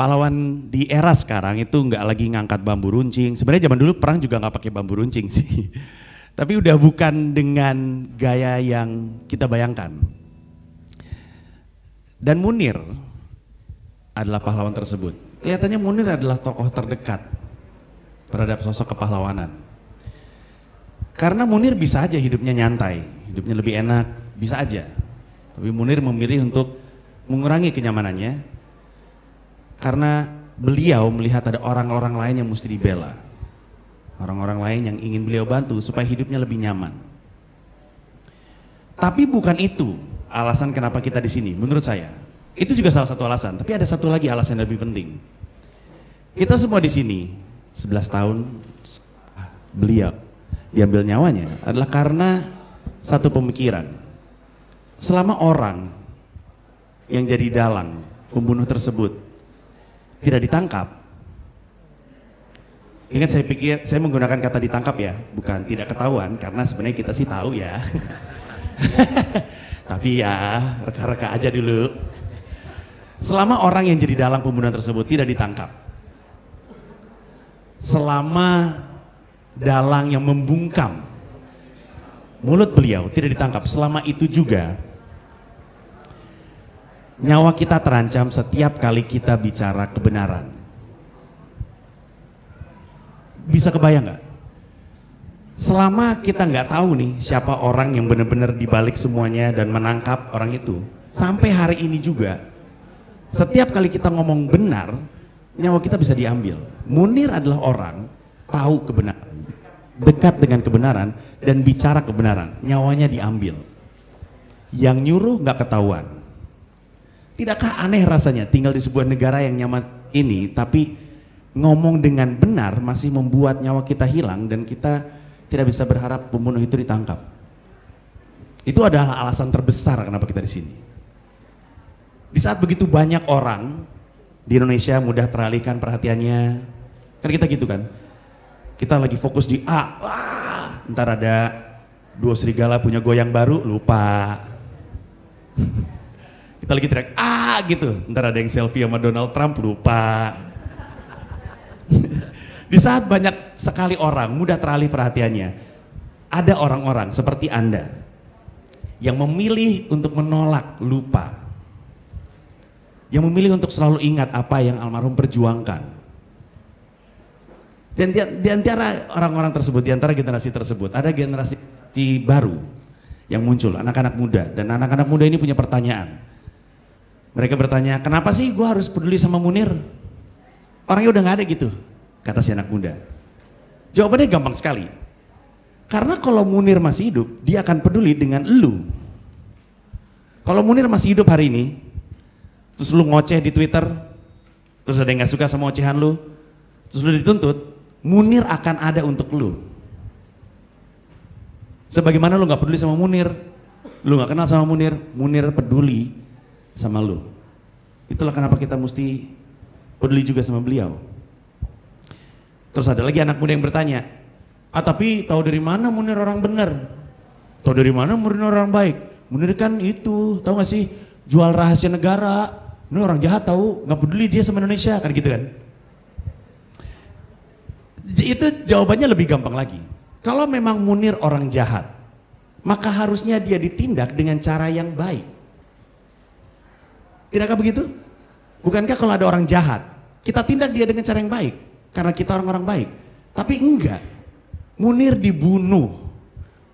pahlawan di era sekarang itu nggak lagi ngangkat bambu runcing. Sebenarnya zaman dulu perang juga nggak pakai bambu runcing sih. Tapi udah bukan dengan gaya yang kita bayangkan. Dan Munir adalah pahlawan tersebut. Kelihatannya Munir adalah tokoh terdekat terhadap sosok kepahlawanan. Karena Munir bisa aja hidupnya nyantai, hidupnya lebih enak, bisa aja. Tapi Munir memilih untuk mengurangi kenyamanannya karena beliau melihat ada orang-orang lain yang mesti dibela. Orang-orang lain yang ingin beliau bantu supaya hidupnya lebih nyaman. Tapi bukan itu alasan kenapa kita di sini, menurut saya. Itu juga salah satu alasan, tapi ada satu lagi alasan yang lebih penting. Kita semua di sini 11 tahun beliau diambil nyawanya adalah karena satu pemikiran. Selama orang yang jadi dalang pembunuh tersebut tidak ditangkap. Ingat, saya pikir saya menggunakan kata ditangkap ya, bukan tidak ketahuan, karena sebenarnya kita sih tahu ya. Tapi ya reka-reka aja dulu. Selama orang yang jadi dalang pembunuhan tersebut tidak ditangkap, selama dalang yang membungkam mulut beliau tidak ditangkap, selama itu juga nyawa kita terancam setiap kali kita bicara kebenaran. Bisa kebayang nggak? Selama kita nggak tahu nih siapa orang yang benar-benar dibalik semuanya dan menangkap orang itu, sampai hari ini juga, setiap kali kita ngomong benar, nyawa kita bisa diambil. Munir adalah orang tahu kebenaran, dekat dengan kebenaran dan bicara kebenaran, nyawanya diambil. Yang nyuruh nggak ketahuan. Tidakkah aneh rasanya tinggal di sebuah negara yang nyaman ini, tapi ngomong dengan benar masih membuat nyawa kita hilang dan kita tidak bisa berharap pembunuh itu ditangkap. Itu adalah alasan terbesar kenapa kita di sini. Di saat begitu banyak orang di Indonesia mudah teralihkan perhatiannya, kan kita gitu kan? Kita lagi fokus di A, ntar ada dua serigala punya goyang baru, lupa. Kita lagi teriak gitu, ntar ada yang selfie sama Donald Trump, lupa. Di saat banyak sekali orang mudah teralih perhatiannya, ada orang-orang seperti Anda yang memilih untuk menolak, lupa, yang memilih untuk selalu ingat apa yang almarhum perjuangkan. Dan di antara orang-orang tersebut, di antara generasi tersebut, ada generasi baru yang muncul, anak-anak muda, dan anak-anak muda ini punya pertanyaan. Mereka bertanya, kenapa sih gue harus peduli sama Munir? Orangnya udah gak ada gitu, kata si anak muda. Jawabannya gampang sekali. Karena kalau Munir masih hidup, dia akan peduli dengan lu. Kalau Munir masih hidup hari ini, terus lu ngoceh di Twitter, terus ada yang gak suka sama ocehan lu, terus lu dituntut, Munir akan ada untuk lu. Sebagaimana lu gak peduli sama Munir, lu gak kenal sama Munir, Munir peduli sama lu. Itulah kenapa kita mesti peduli juga sama beliau. Terus ada lagi anak muda yang bertanya, tapi tahu dari mana Munir orang benar? Tahu dari mana Munir orang baik? Munir kan itu, tahu gak sih, jual rahasia negara. Ini orang jahat tahu, nggak peduli dia sama Indonesia, kan gitu kan? Itu jawabannya lebih gampang lagi. Kalau memang Munir orang jahat, maka harusnya dia ditindak dengan cara yang baik. Tidakkah begitu? Bukankah kalau ada orang jahat, kita tindak dia dengan cara yang baik? Karena kita orang-orang baik. Tapi enggak. Munir dibunuh,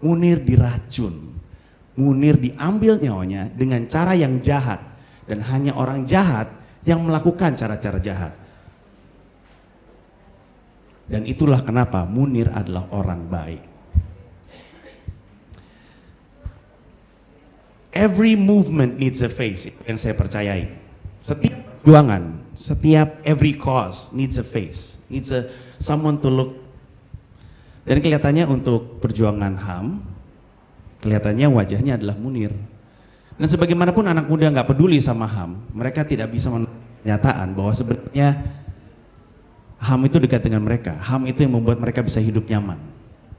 Munir diracun, Munir diambil nyawanya dengan cara yang jahat. Dan hanya orang jahat yang melakukan cara-cara jahat. Dan itulah kenapa Munir adalah orang baik. Every movement needs a face, itu yang saya percayai. Setiap perjuangan, setiap every cause needs a face, needs someone to look. Dan kelihatannya untuk perjuangan HAM, kelihatannya wajahnya adalah Munir. Dan sebagaimanapun anak muda nggak peduli sama HAM, mereka tidak bisa menyataan bahwa sebenarnya HAM itu dekat dengan mereka. HAM itu yang membuat mereka bisa hidup nyaman.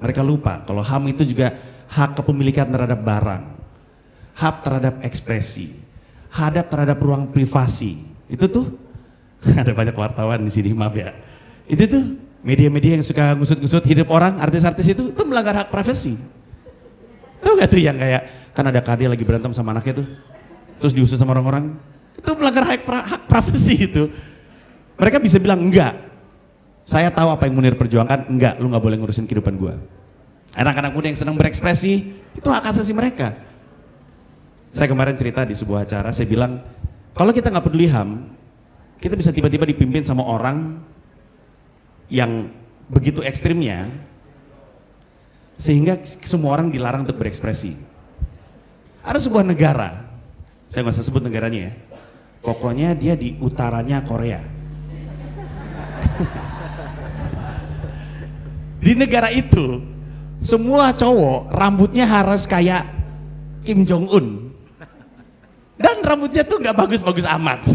Mereka lupa kalau HAM itu juga hak kepemilikan terhadap barang, hak terhadap ekspresi, hak terhadap ruang privasi. Itu tuh Ada banyak wartawan di sini, maaf ya. Itu tuh media-media yang suka ngusut-ngusut hidup orang, artis-artis itu melanggar hak privasi. Tahu gak tuh yang kayak, kan ada Kade lagi berantem sama anaknya tuh, terus diusut sama orang-orang, itu melanggar hak privasi itu. Mereka bisa bilang enggak, saya tahu apa yang Munir perjuangkan, enggak, lu gak boleh ngurusin kehidupan gua. Anak-anak muda yang senang berekspresi, itu hak asasi mereka. Saya kemarin cerita di sebuah acara, saya bilang, kalau kita gak peduli HAM, kita bisa tiba-tiba dipimpin sama orang yang begitu ekstrimnya, sehingga semua orang dilarang untuk berekspresi. Ada sebuah negara, saya nggak usah sebut negaranya ya, pokoknya dia di utaranya Korea. Di negara itu, semua cowok rambutnya harus kayak Kim Jong Un. Dan rambutnya tuh nggak bagus-bagus amat.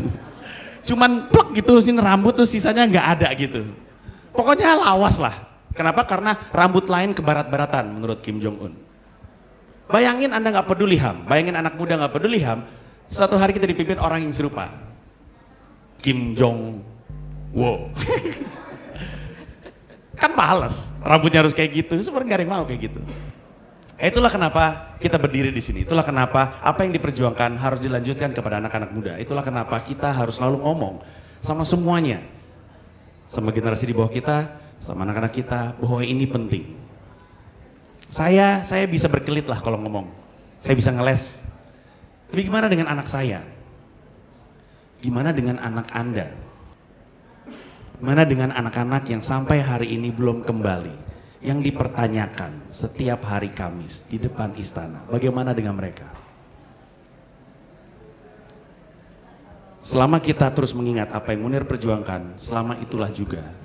Cuman plek gitu, sini rambut tuh sisanya nggak ada gitu. Pokoknya lawas lah. Kenapa? Karena rambut lain ke barat-baratan menurut Kim Jong Un. Bayangin Anda nggak peduli HAM, bayangin anak muda nggak peduli HAM, suatu hari kita dipimpin orang yang serupa. Kim Jong Wo. Kan males, rambutnya harus kayak gitu, sebenarnya nggak ada yang mau kayak gitu. Itulah kenapa kita berdiri di sini, itulah kenapa apa yang diperjuangkan harus dilanjutkan kepada anak-anak muda. Itulah kenapa kita harus selalu ngomong sama semuanya, sama generasi di bawah kita, sama anak-anak kita, bahwa ini penting. Saya bisa berkelit lah kalau ngomong, saya bisa ngeles. Tapi gimana dengan anak saya? Gimana dengan anak Anda? Gimana dengan anak-anak yang sampai hari ini belum kembali, yang dipertanyakan setiap hari Kamis di depan istana? Bagaimana dengan mereka? Selama kita terus mengingat apa yang Munir perjuangkan, selama itulah juga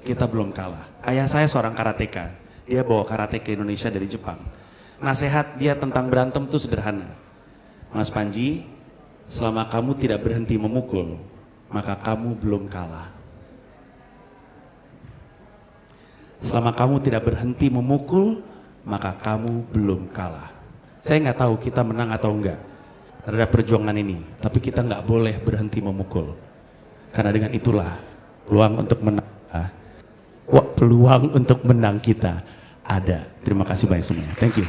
kita belum kalah. Ayah saya seorang karateka, dia bawa karate ke Indonesia dari Jepang. Nasihat dia tentang berantem tuh sederhana. Mas Panji, selama kamu tidak berhenti memukul, maka kamu belum kalah. Selama kamu tidak berhenti memukul, maka kamu belum kalah. Saya nggak tahu kita menang atau enggak terhadap perjuangan ini, tapi kita nggak boleh berhenti memukul. Karena dengan itulah peluang untuk menang. Peluang untuk menang kita ada. Terima kasih banyak semuanya. Thank you.